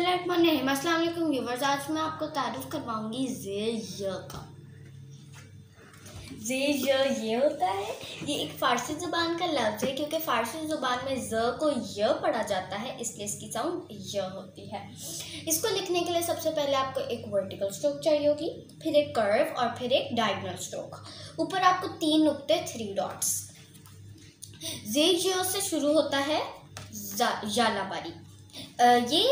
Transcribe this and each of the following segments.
अस्सलाम वालेकुम व्यूवर्स, आज मैं आपको तारुफ करवाऊंगी ज़े य का। ज़े य ये होता है, ये एक फ़ारसी ज़ुबान का लफ्ज़ है क्योंकि फ़ारसी ज़ुबान में ज़ को य पढ़ा जाता है, इसलिए इसकी साउंड य होती है। इसको लिखने के लिए सबसे पहले आपको एक वर्टिकल स्ट्रोक चाहिए होगी, फिर एक कर्व और फिर एक डायगोनल स्ट्रोक। ऊपर आपको 3 नुक्ते 3 डॉट्स। ज़े य से शुरू होता है जालाबारी। ये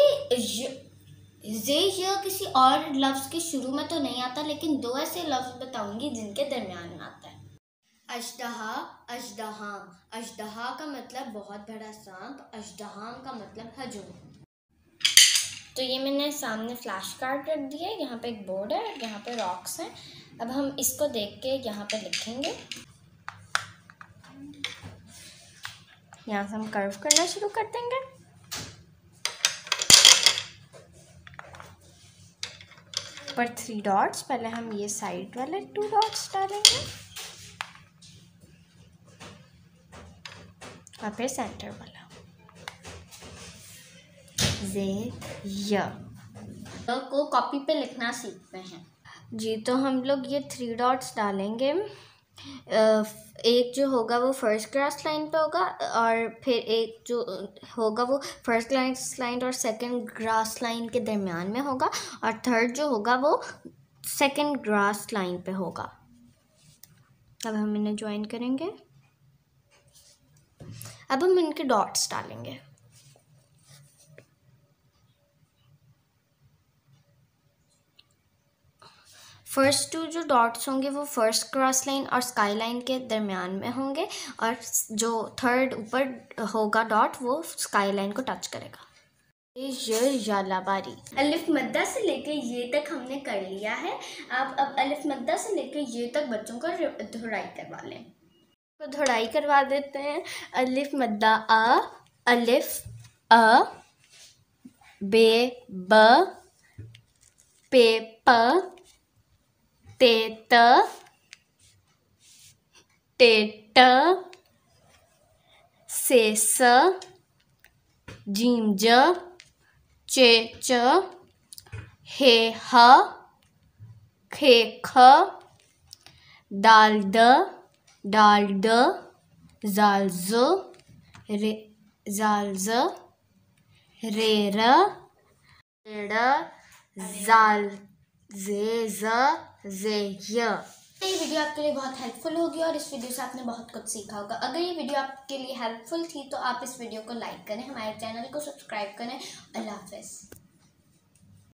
ज़े य किसी और लफ्ज़ के शुरू में तो नहीं आता, लेकिन 2 ऐसे लफ्ज़ बताऊंगी जिनके दरमियान में आता है। अजदहा, अजदहाम। अजदहा का मतलब बहुत बड़ा सांप, अजदहाम का मतलब हजूम। तो ये मैंने सामने फ्लैश कार्ड रख दिया है, यहाँ पे एक बोर्ड है, यहाँ पे रॉक्स हैं। अब हम इसको देख के यहाँ पे लिखेंगे। यहाँ से हम कर्व करना शुरू कर देंगे। पर 3 डॉट्स, पहले हम ये साइड वाले 2 डॉट्स डालेंगे और फिर सेंटर वाला। ज़े य को कॉपी पे लिखना सीखते हैं जी। तो हम लोग ये 3 डॉट्स डालेंगे। एक जो होगा वो फर्स्ट क्रॉस लाइन पे होगा और फिर एक जो होगा वो फर्स्ट क्रॉस लाइन और सेकंड क्रॉस लाइन के दरमियान में होगा और थर्ड जो होगा वो सेकंड क्रॉस लाइन पे होगा। अब हम इन्हें ज्वाइन करेंगे। अब हम इनके डॉट्स डालेंगे। फर्स्ट 2 जो डॉट्स होंगे वो फर्स्ट क्रॉस लाइन और स्काई लाइन के दरमियान में होंगे और जो थर्ड ऊपर होगा डॉट वो स्काई लाइन को टच करेगा। ये जालाबारी। अलिफ मद्दा से लेके ये तक हमने कर लिया है। आप अब अलिफ मद्दा से लेके ये तक बच्चों को दोहराई करवा लें। तो दोहराई करवा देते हैं। अलिफ मद्दा अ, अलिफ अ, बे ब, पे प, ते त, ते ट, से स, जीम ज, चे च, हे ह, खे ख, दाल द, डाल द, जाल ज़, रे जाल ज़, रे र, जाल ज़े ज़, ज़े य। ये वीडियो आपके लिए बहुत हेल्पफुल होगी और इस वीडियो से आपने बहुत कुछ सीखा होगा। अगर ये वीडियो आपके लिए हेल्पफुल थी तो आप इस वीडियो को लाइक करें, हमारे चैनल को सब्सक्राइब करें। अल्लाह हाफ़िज़।